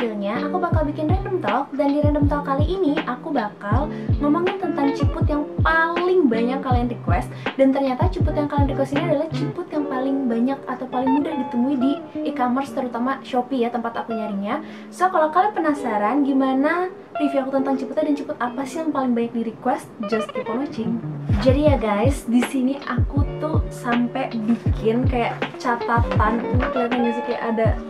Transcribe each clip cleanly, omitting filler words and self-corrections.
judulnya aku bakal bikin random talk. Dan di random talk kali ini aku bakal ngomongin tentang ciput yang paling banyak kalian request. Dan ternyata ciput yang kalian request ini adalah ciput yang paling banyak atau paling mudah ditemui di e-commerce, terutama Shopee ya, tempat aku nyarinya. So kalau kalian penasaran gimana review aku tentang ciputnya dan ciput apa sih yang paling banyak di request, just keep on watching. Jadi ya guys, di sini aku tuh sampai bikin kayak catatan, ini kelihatan gak sih, kayak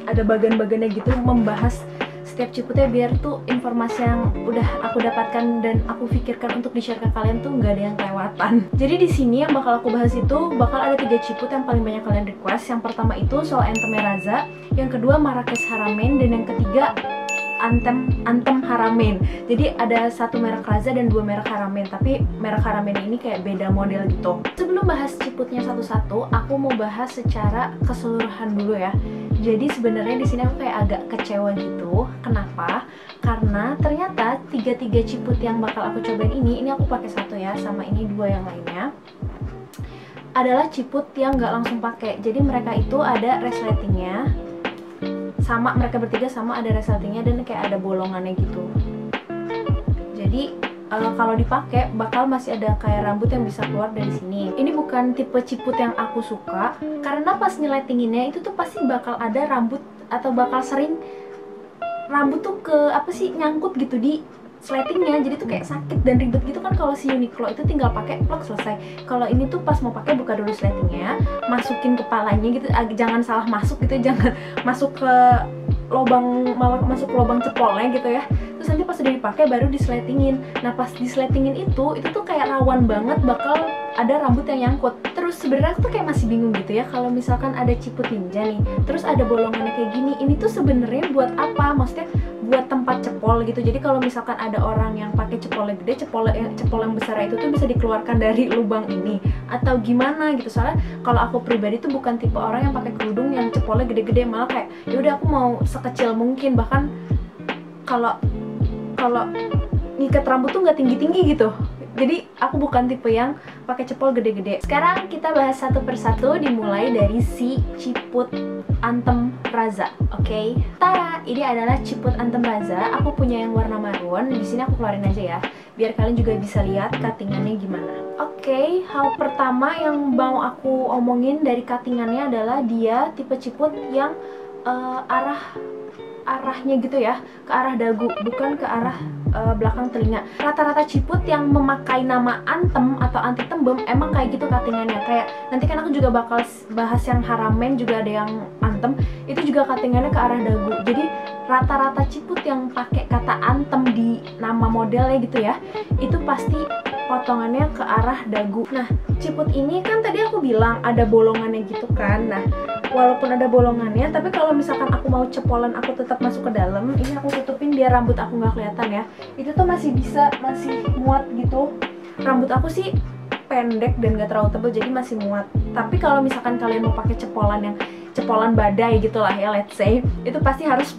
ada bagian-bagiannya gitu, membahas setiap ciputnya biar tuh informasi yang udah aku dapatkan dan aku pikirkan untuk di-share ke kalian tuh nggak ada yang kelewatan. Jadi di sini yang bakal aku bahas itu bakal ada 3 ciput yang paling banyak kalian request. Yang pertama itu soal Anthem Raza, yang kedua Marrakesh Haramain, dan yang ketiga Anthem Haramain. Jadi ada 1 merek Raza dan 2 merek Haramain, tapi merek Haramain ini kayak beda model gitu. Sebelum bahas ciputnya satu-satu, aku mau bahas secara keseluruhan dulu ya. Jadi sebenarnya di sini aku kayak agak kecewa gitu. Kenapa? Karena ternyata 3 ciput yang bakal aku cobain ini aku pakai 1 ya, sama ini 2 yang lainnya adalah ciput yang nggak langsung pakai. Jadi mereka itu ada resletingnya, sama mereka bertiga sama ada resletingnya dan kayak ada bolongannya gitu. Jadi kalau dipakai bakal masih ada kayak rambut yang bisa keluar dari sini. Ini bukan tipe ciput yang aku suka karena pas nyeletinginnya itu tuh pasti bakal ada rambut atau bakal sering rambut tuh nyangkut gitu di sletingnya, jadi tuh kayak sakit dan ribet gitu kan. Kalau si Uniqlo itu tinggal pakai plug selesai. Kalau ini tuh pas mau pakai buka dulu sletingnya, masukin kepalanya gitu, jangan salah masuk gitu, jangan masuk ke lubang, malah masuk ke lubang cepolnya gitu ya. Terus nanti pas udah dipakai baru disletingin. Nah pas disletingin itu tuh kayak rawan banget bakal ada rambut yang nyangkut. Terus sebenarnya aku tuh kayak masih bingung gitu ya, kalau misalkan ada ciput ninja nih, terus ada bolongannya kayak gini, ini tuh sebenarnya buat apa? Maksudnya buat tempat cepol gitu. Jadi kalau misalkan ada orang yang pakai cepol yang gede, cepol yang besar itu tuh bisa dikeluarkan dari lubang ini atau gimana gitu. Soalnya kalau aku pribadi tuh bukan tipe orang yang pakai kerudung yang cepolnya gede-gede, malah kayak ya udah aku mau sekecil mungkin, bahkan kalau ngikat rambut tuh nggak tinggi-tinggi gitu. Jadi aku bukan tipe yang pakai cepol gede-gede. Sekarang kita bahas satu persatu, dimulai dari si ciput Anthem Raza. Oke. Tara, ini adalah ciput Anthem Raza. Aku punya yang warna marun. Di sini aku keluarin aja ya, biar kalian juga bisa lihat cuttingannya gimana. Oke, hal pertama yang mau aku omongin dari cuttingannya adalah dia tipe ciput yang arahnya gitu ya, ke arah dagu, bukan ke arah belakang telinga. Rata-rata ciput yang memakai nama Anthem atau anti tembem emang kayak gitu cuttingannya. Kayak nanti kan aku juga bakal bahas yang Haramain, juga ada yang Anthem, itu juga cuttingannya ke arah dagu. Jadi rata-rata ciput yang pakai kata Anthem di nama modelnya gitu ya, itu pasti potongannya ke arah dagu. Nah, ciput ini kan tadi aku bilang ada bolongannya gitu kan. Nah, walaupun ada bolongannya, tapi kalau misalkan aku mau cepolan aku tetap masuk ke dalam, ini aku tutupin biar rambut aku nggak kelihatan ya. Itu tuh masih muat gitu. Rambut aku sih pendek dan gak terlalu tebal, jadi masih muat. Tapi kalau misalkan kalian mau pakai cepolan badai gitu lah ya, let's say, itu pasti harus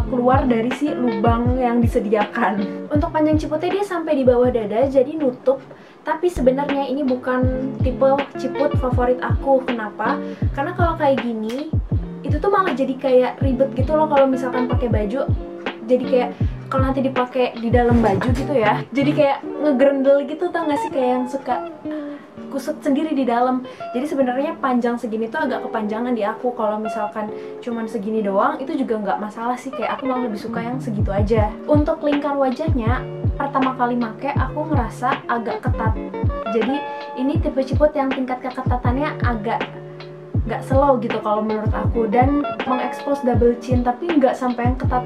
keluar dari si lubang yang disediakan. Untuk panjang ciputnya dia sampai di bawah dada, jadi nutup. Tapi sebenarnya ini bukan tipe ciput favorit aku. Kenapa? Karena kalau kayak gini, itu tuh malah jadi kayak ribet gitu loh kalau misalkan pakai baju. Jadi kayak kalau nanti dipakai di dalam baju gitu ya, jadi kayak ngegrendel gitu, tau gak sih, kayak yang suka kusut sendiri di dalam. Jadi sebenarnya panjang segini tuh agak kepanjangan di aku. Kalau misalkan cuman segini doang, itu juga nggak masalah sih. Kayak aku malah lebih suka yang segitu aja. Untuk lingkar wajahnya, pertama kali make aku ngerasa agak ketat. Jadi ini tipe ciput yang tingkat keketatannya agak nggak slow gitu kalau menurut aku, dan mengekspos double chin, tapi nggak sampai yang ketat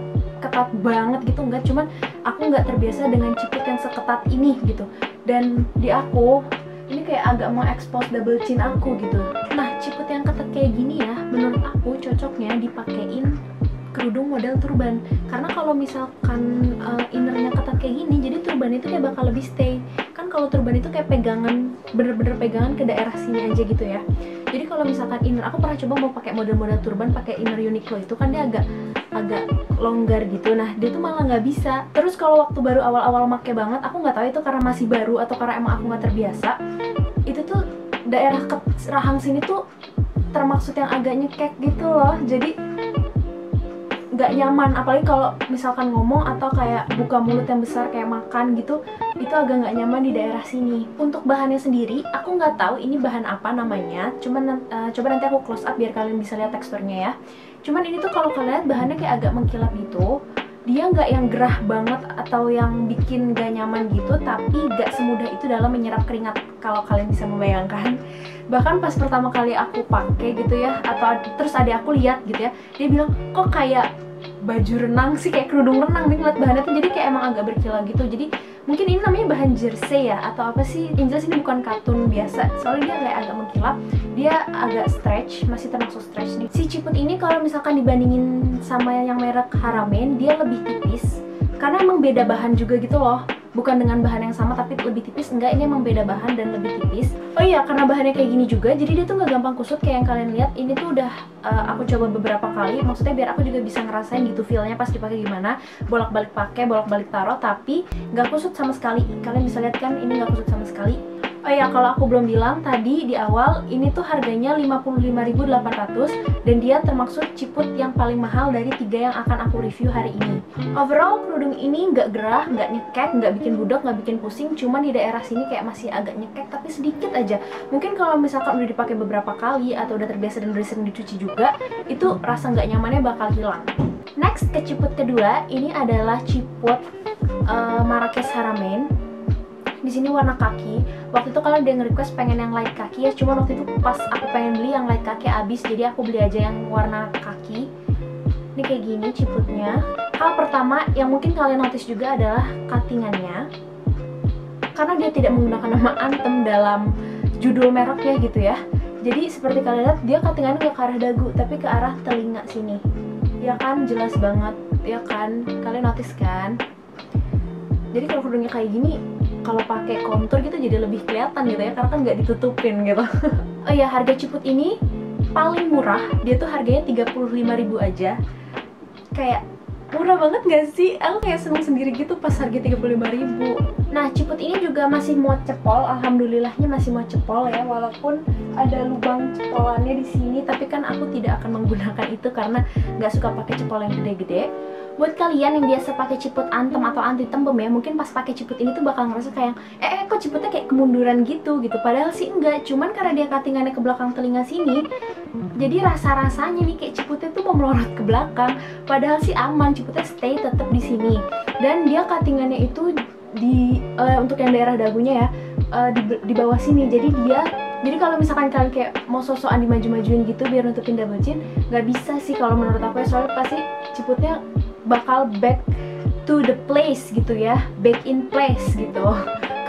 banget gitu, nggak. Cuman aku nggak terbiasa dengan ciput yang seketat ini gitu, dan di aku ini kayak agak mengekspos double chin aku gitu. Nah, ciput yang ketat kayak gini ya, menurut aku cocoknya dipakein kerudung model turban. Karena kalau misalkan innernya ketat kayak gini, jadi turban itu kayak bakal lebih stay. Kan kalau turban itu kayak pegangan, bener-bener pegangan ke daerah sini aja gitu ya. Jadi kalau misalkan inner, aku pernah coba mau pakai model-model turban pakai inner Uniqlo, itu kan dia agak longgar gitu. Nah, dia tuh malah nggak bisa. Terus kalau waktu baru awal-awal make banget, aku nggak tahu itu karena masih baru atau karena emang aku nggak terbiasa, itu tuh daerah rahang sini tuh termaksud yang agak nyekek gitu loh. Jadi nggak nyaman, apalagi kalau misalkan ngomong atau kayak buka mulut yang besar kayak makan gitu, itu agak nggak nyaman di daerah sini. Untuk bahannya sendiri, aku nggak tahu ini bahan apa namanya, cuman coba nanti aku close up biar kalian bisa lihat teksturnya ya. Cuman ini tuh kalau kalian lihat bahannya kayak agak mengkilap gitu. Dia nggak yang gerah banget atau yang bikin gak nyaman gitu, tapi gak semudah itu dalam menyerap keringat kalau kalian bisa membayangkan. Bahkan pas pertama kali aku pakai gitu ya, atau terus adik aku lihat gitu ya, dia bilang kok kayak baju renang sih, kayak kerudung renang nih ngeliat bahannya tuh, jadi kayak emang agak berkilau gitu. Jadi mungkin ini namanya bahan jersey ya, atau apa sih, yang jelas ini bukan katun biasa, soalnya dia kayak agak mengkilap, dia agak stretch, masih termasuk stretch nih. Si ciput ini kalau misalkan dibandingin sama yang merek Haramain, dia lebih tipis, karena emang beda bahan juga gitu loh, bukan dengan bahan yang sama tapi lebih tipis. Enggak, ini emang beda bahan dan lebih tipis. Oh iya, karena bahannya kayak gini juga, jadi dia tuh nggak gampang kusut kayak yang kalian lihat. Ini tuh udah aku coba beberapa kali, maksudnya biar aku juga bisa ngerasain gitu feelnya pas dipakai gimana, bolak-balik pakai, bolak-balik taruh, tapi nggak kusut sama sekali. Kalian bisa lihat kan, ini nggak kusut sama sekali. Oh ya, kalau aku belum bilang tadi di awal, ini tuh harganya 55.800 dan dia termasuk ciput yang paling mahal dari 3 yang akan aku review hari ini. Overall, kerudung ini nggak gerah, nggak nyekek, nggak bikin budak, nggak bikin pusing, cuman di daerah sini kayak masih agak nyekek, tapi sedikit aja. Mungkin kalau misalkan udah dipakai beberapa kali atau udah terbiasa dan udah sering dicuci juga, itu rasa nggak nyamannya bakal hilang. Next, ke ciput kedua, ini adalah ciput Marrakesh Haramain. Di sini warna kaki. Waktu itu kalian udah nge-request pengen yang light kaki ya, cuma waktu itu pas aku pengen beli yang light kaki habis, jadi aku beli aja yang warna kaki. Ini kayak gini ciputnya. Hal pertama yang mungkin kalian notice juga adalah cuttingannya, karena dia tidak menggunakan nama Anthem dalam judul mereknya gitu ya. Jadi seperti kalian lihat, dia cuttingannya nggak ke arah dagu, tapi ke arah telinga sini. Ya kan, jelas banget, ya kan? Kalian notice kan? Jadi kalau kerudungnya kayak gini, kalau pakai kontur gitu jadi lebih kelihatan gitu ya, karena kan nggak ditutupin gitu. Oh ya, harga ciput ini paling murah, dia tuh harganya 35.000 aja. Kayak murah banget gak sih? Aku kayak seneng sendiri gitu pas harga 35.000. Nah, ciput ini juga masih muat cepol, alhamdulillahnya masih muat cepol ya, walaupun ada lubang cepolannya di sini, tapi kan aku tidak akan menggunakan itu karena nggak suka pakai cepol yang gede-gede. Buat kalian yang biasa pakai ciput Anthem atau anti tembem ya, mungkin pas pakai ciput ini tuh bakal ngerasa kayak kok ciputnya kayak kemunduran gitu. Padahal sih enggak, cuman karena dia cuttingannya ke belakang telinga sini, jadi rasa-rasanya nih kayak ciputnya tuh mau melorot ke belakang. Padahal sih aman, ciputnya stay tetap di sini. Dan dia cuttingannya itu di untuk yang daerah dagunya ya, di bawah sini. Jadi kalau misalkan kalian kayak mau sosokan dimaju-majuin gitu biar nutupin double chin, nggak bisa sih kalau menurut aku ya, soalnya pasti ciputnya bakal back to the place gitu ya, back in place gitu,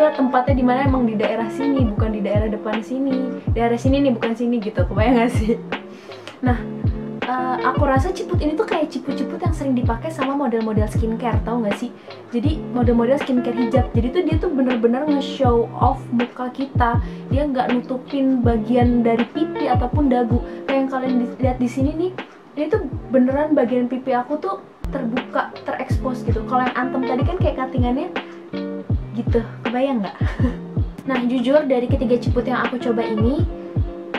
ke tempatnya dimana emang di daerah sini, bukan di daerah depan sini, daerah sini nih bukan sini gitu, kebayang gak sih? Nah, aku rasa ciput ini tuh kayak ciput-ciput yang sering dipakai sama model-model skincare, tau gak sih? Jadi model-model skincare hijab, jadi tuh dia tuh bener-bener nge-show off muka kita, dia nggak nutupin bagian dari pipi ataupun dagu. Kayak yang kalian lihat di sini nih, ini tuh beneran bagian pipi aku tuh terbuka, terekspos gitu. Kalau yang Anthem tadi kan kayak cuttingannya gitu, kebayang nggak? Nah, jujur dari ketiga ciput yang aku coba ini,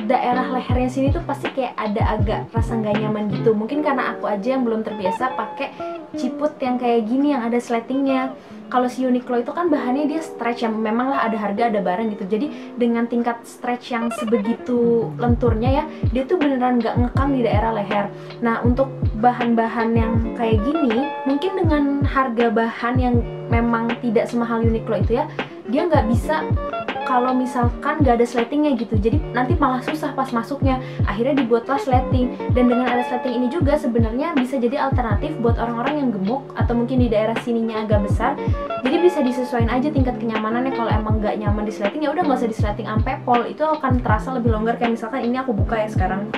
daerah lehernya sini tuh pasti kayak ada agak rasa nggak nyaman gitu. Mungkin karena aku aja yang belum terbiasa pakai ciput yang kayak gini yang ada sletingnya. Kalau si Uniqlo itu kan bahannya dia stretch, yang memang lah ada harga ada barang gitu. Jadi dengan tingkat stretch yang sebegitu lenturnya ya, dia tuh beneran nggak ngekang di daerah leher. Nah, untuk bahan-bahan yang kayak gini, mungkin dengan harga bahan yang memang tidak semahal Uniqlo itu ya, dia nggak bisa kalau misalkan nggak ada sletingnya gitu, jadi nanti malah susah pas masuknya. Akhirnya dibuatlah sleting, dan dengan ada sleting ini juga sebenarnya bisa jadi alternatif buat orang-orang yang gemuk atau mungkin di daerah sininya agak besar. Jadi bisa disesuaikan aja tingkat kenyamanannya. Kalau emang nggak nyaman di sleting ya udah nggak usah di sleting sampai pol, itu akan terasa lebih longgar. Kayak misalkan ini aku buka ya sekarang.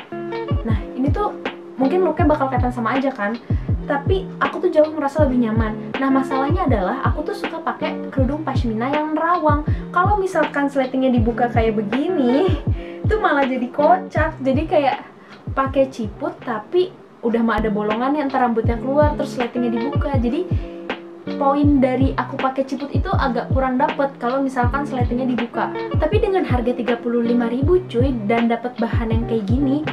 Nah, ini tuh mungkin looknya bakal kelihatan sama aja kan, tapi aku tuh jauh ngerasa lebih nyaman. Nah, masalahnya adalah aku tuh suka pakai kerudung pashmina yang nerawang. Kalau misalkan sletingnya dibuka kayak begini, itu malah jadi kocak. Jadi kayak pakai ciput tapi udah mah ada bolongannya, entar rambutnya keluar terus sletingnya dibuka. Jadi poin dari aku pakai ciput itu agak kurang dapet kalau misalkan sletingnya dibuka. Tapi dengan harga 35.000 cuy dan dapat bahan yang kayak gini,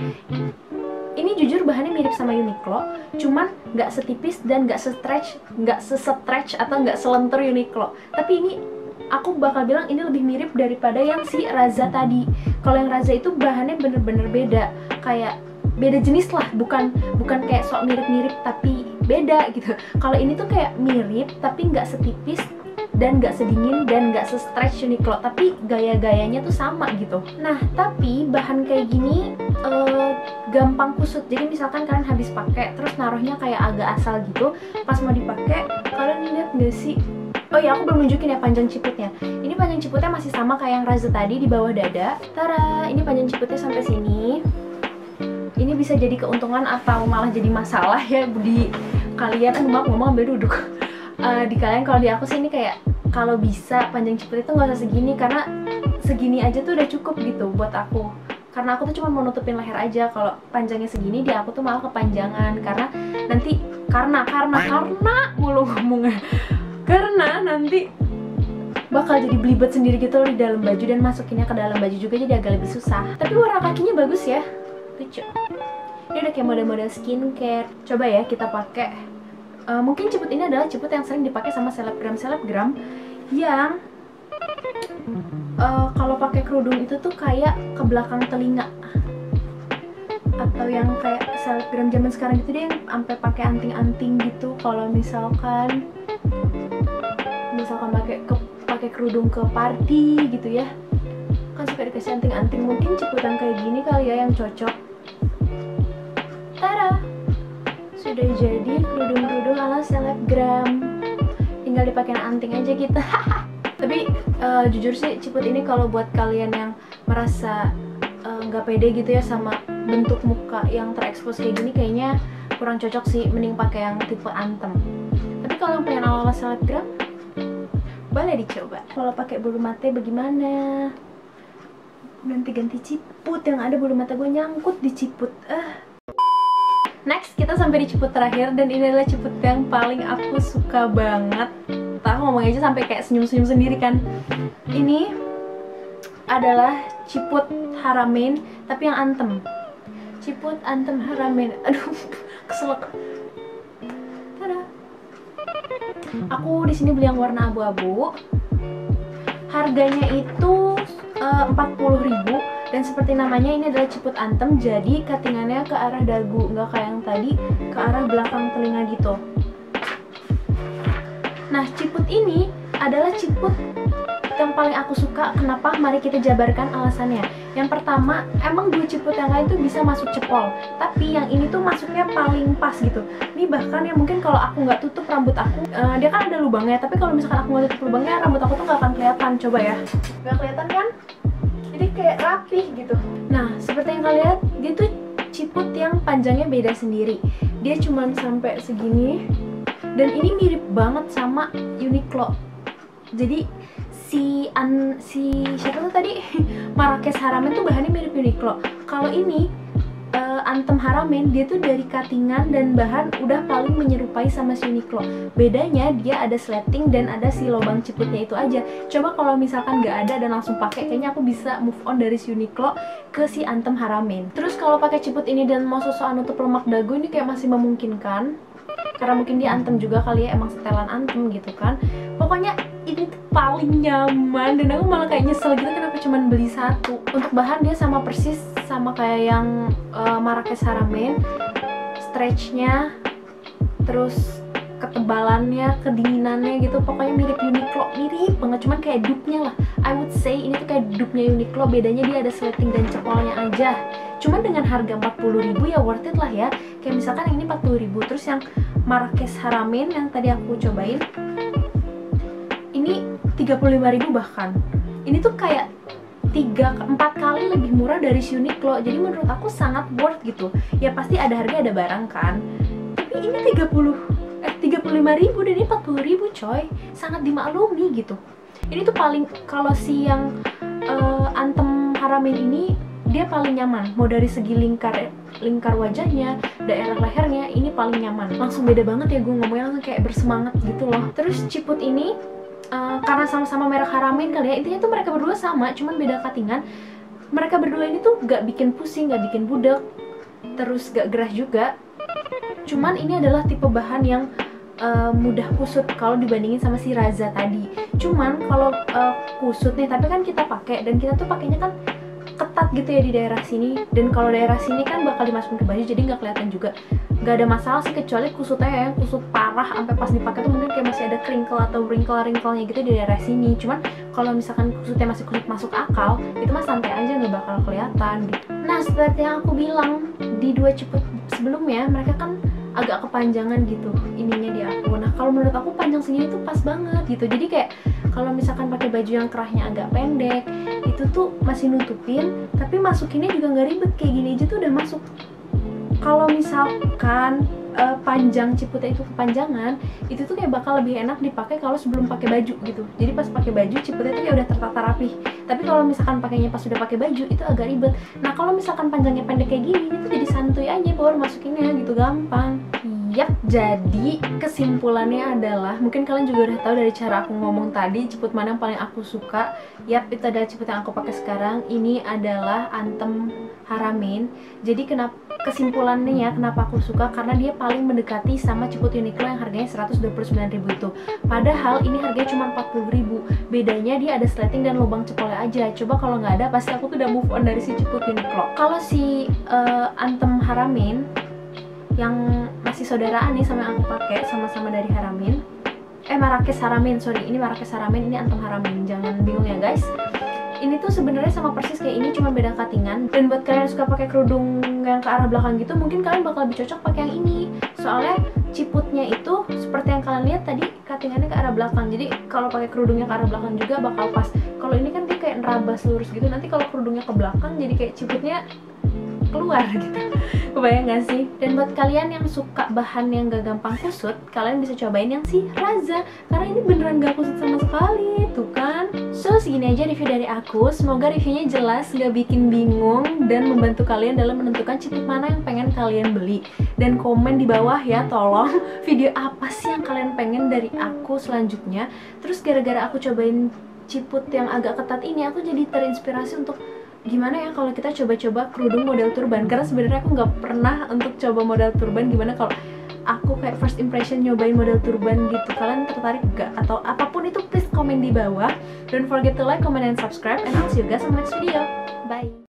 Ini jujur bahannya mirip sama Uniqlo, cuman nggak setipis dan nggak se-stretch atau nggak selentur Uniqlo. Tapi ini aku bakal bilang ini lebih mirip daripada yang si Raza tadi. Kalau yang Raza itu bahannya bener-bener beda, kayak beda jenis lah, bukan kayak sok mirip-mirip tapi beda gitu. Kalau ini tuh kayak mirip tapi nggak setipis dan nggak sedingin dan nggak se-stretch Uniqlo, tapi gaya-gayanya tuh sama gitu. Nah, tapi bahan kayak gini gampang kusut. Jadi misalkan kalian habis pakai terus naruhnya kayak agak asal gitu, pas mau dipakai kalian lihat nggak sih? Oh ya, aku belum nunjukin ya panjang ciputnya. Ini panjang ciputnya masih sama kayak yang Raza tadi di bawah dada. Tara, ini panjang ciputnya sampai sini. Ini bisa jadi keuntungan atau malah jadi masalah ya di kalian. Maaf ngomong ambil duduk. Di kalian, kalau di aku sih ini kayak kalau bisa panjang ciput itu nggak usah segini, karena segini aja tuh udah cukup gitu buat aku. Karena aku tuh cuma mau nutupin leher aja. Kalau panjangnya segini di aku tuh malah kepanjangan, karena nanti karena mulu ngomongnya. Karena nanti bakal jadi belibet sendiri gitu loh di dalam baju, dan masukinnya ke dalam baju juga jadi agak lebih susah. Tapi warna kakinya bagus ya, lucu. Ini udah kayak model-model skincare. Coba ya kita pakai. Mungkin ciput ini adalah ciput yang sering dipakai sama selebgram yang kalau pakai kerudung itu tuh kayak ke belakang telinga, atau yang kayak selebgram zaman sekarang gitu deh, yang sampai pakai anting-anting gitu. Kalau misalkan pakai kerudung ke party gitu ya, kan suka dikasih anting-anting. Mungkin ciput yang kayak gini kali ya yang cocok. Tada, sudah jadi kerudung-kerudung ala selebgram, tinggal dipakai anting aja gitu. Tapi jujur sih ciput ini kalau buat kalian yang merasa nggak pede gitu ya sama bentuk muka yang terekspos kayak gini, kayaknya kurang cocok sih. Mending pakai yang tipe anthem. Tapi kalau yang pengen ala selebgram, boleh dicoba. Kalau pakai bulu mata bagaimana? Ganti-ganti ciput, yang ada bulu mata gue nyangkut di ciput. Next, kita sampai di ciput terakhir, dan ini adalah ciput yang paling aku suka banget. Ngomong aja sampai kayak senyum-senyum sendiri kan. Ini adalah ciput Haramain, tapi yang anthem. Ciput anthem Haramain. Aduh, keselak. Tada. Aku di sini beli yang warna abu-abu. Harganya itu 40.000. Dan seperti namanya, ini adalah ciput anthem, jadi cuttingannya ke arah dagu, nggak kayak yang tadi ke arah belakang telinga gitu. Nah, ciput ini adalah ciput yang paling aku suka. Kenapa? Mari kita jabarkan alasannya. Yang pertama, emang dua ciput yang lain tuh bisa masuk cepol, tapi yang ini tuh masuknya paling pas gitu. Ini bahkan ya mungkin kalau aku nggak tutup rambut aku, dia kan ada lubangnya, tapi kalau misalkan aku nggak tutup lubangnya, rambut aku tuh nggak akan kelihatan. Coba ya, nggak kelihatan kan? Jadi kayak rapih gitu. Nah, seperti yang kalian lihat, dia tuh ciput yang panjangnya beda sendiri. Dia cuman sampai segini, dan ini mirip banget sama Uniqlo. Jadi si siapa tuh tadi Marrakesh Haramain tuh bahannya mirip Uniqlo. Kalau ini Anthem Haramain, dia tuh dari cuttingan dan bahan udah paling menyerupai sama si Uniqlo. Bedanya dia ada sleting dan ada si lubang ciputnya itu aja. Coba kalau misalkan nggak ada dan langsung pakai, kayaknya aku bisa move on dari si Uniqlo ke si Anthem Haramain. Terus kalau pakai ciput ini dan mau sosokan nutup lemak dagu, ini kayak masih memungkinkan. Karena mungkin dia anthem juga kali ya, emang setelan anthem gitu kan. Pokoknya ini tuh paling nyaman, dan aku malah kayak nyesel gitu kenapa cuman beli satu. Untuk bahan dia sama persis sama kayak yang Marrakesh Haramain, stretchnya, terus ketebalannya, kedinginannya gitu, pokoknya mirip Uniqlo, mirip banget, cuman kayak dupe-nya lah. I would say ini tuh kayak dupe-nya Uniqlo, bedanya dia ada sleting dan cepolnya aja. Cuman dengan harga 40.000 ya worth it lah ya. Kayak misalkan yang ini 40.000, terus yang Marrakesh Haramain yang tadi aku cobain ini 35.000 bahkan. Ini tuh kayak 3-4 kali lebih murah dari si Uniqlo. Jadi menurut aku sangat worth gitu. Ya pasti ada harga ada barang kan. Tapi ini 35.000 dan ini 40.000 coy. Sangat dimaklumi gitu. Ini tuh paling, kalau si yang Anthem Haramain ini dia paling nyaman. Mau dari segi lingkar wajahnya, daerah lehernya, ini paling nyaman. Langsung beda banget ya, gue ngomongnya langsung kayak bersemangat gitu loh. Terus ciput ini karena sama-sama merek Haramain kali ya, intinya tuh mereka berdua sama, cuman beda cuttingan. Mereka berdua ini tuh gak bikin pusing, gak bikin budek. terus gak gerah juga. Cuman ini adalah tipe bahan yang mudah kusut kalau dibandingin sama si Raza tadi. Cuman kalau kusut nih, tapi kan kita pakai, dan kita tuh pakainya kan ketat gitu ya di daerah sini, dan kalau daerah sini kan bakal dimasukin ke baju jadi nggak kelihatan juga. Nggak ada masalah sih, kecuali kusutnya ya, kusut parah sampai pas dipakai tuh mungkin kayak masih ada crinkle atau wrinkle-wrinkle-nya gitu di daerah sini. Cuman kalau misalkan kusutnya masih kusut masuk akal, itu mah santai aja, nggak bakal kelihatan gitu. Nah, seperti yang aku bilang di 2 ciput sebelumnya, mereka kan agak kepanjangan gitu ininya di aku. Nah, kalau menurut aku panjang segini tuh pas banget gitu. Jadi kayak kalau misalkan pakai baju yang kerahnya agak pendek, itu tuh masih nutupin, tapi masukinnya juga nggak ribet, kayak gini aja tuh udah masuk. Kalau misalkan panjang ciputnya itu kepanjangan, itu tuh kayak bakal lebih enak dipakai kalau sebelum pakai baju gitu. Jadi pas pakai baju ciputnya tuh kayak udah tertata rapih. Tapi kalau misalkan pakainya pas udah pakai baju itu agak ribet. Nah, kalau misalkan panjangnya pendek kayak gini, itu jadi santuy aja baru masukinnya gitu, gampang. Yap, jadi kesimpulannya adalah, mungkin kalian juga udah tahu dari cara aku ngomong tadi, ciput mana yang paling aku suka. Yap, itu adalah ciput yang aku pakai sekarang. Ini adalah Anthem Haramain. Jadi kesimpulannya ya, kenapa aku suka, karena dia paling mendekati sama ciput Uniqlo yang harganya 129.000 itu. Padahal ini harganya cuma 40.000. Bedanya dia ada sleting dan lubang cepolnya aja. Coba kalau nggak ada, pasti aku tuh udah move on dari si ciput Uniqlo. Kalau si Anthem Haramain yang masih saudaraan nih sama yang aku pakai, sama-sama dari Haramain, Marrakesh Haramain, sorry, ini Marrakesh Haramain, ini Anthem Haramain, jangan bingung ya guys. Ini tuh sebenarnya sama persis kayak ini, cuma beda cuttingan. Dan buat kalian yang suka pakai kerudung yang ke arah belakang gitu, mungkin kalian bakal lebih cocok pakai yang ini. Soalnya ciputnya itu seperti yang kalian lihat tadi, cuttingannya ke arah belakang. Jadi kalau pakai kerudungnya ke arah belakang juga bakal pas. Kalau ini kan dia kayak nerabas lurus gitu. Nanti kalau kerudungnya ke belakang, jadi kayak ciputnya keluar gitu. Kebayang gak sih? Dan buat kalian yang suka bahan yang gak gampang kusut, kalian bisa cobain yang si Raza, karena ini beneran gak kusut sama sekali, tuh kan. So, segini aja review dari aku. Semoga reviewnya jelas, gak bikin bingung, dan membantu kalian dalam menentukan ciput mana yang pengen kalian beli. Dan komen di bawah ya, tolong, video apa sih yang kalian pengen dari aku selanjutnya. Terus gara-gara aku cobain ciput yang agak ketat ini, aku jadi terinspirasi untuk gimana ya kalau kita coba-coba kerudung model turban, karena sebenarnya aku nggak pernah untuk coba model turban. Gimana kalau aku kayak first impression nyobain model turban gitu? Kalian tertarik gak? Atau apapun itu, please komen di bawah. Don't forget to like, comment, and subscribe, and I'll see you guys on the next video. Bye.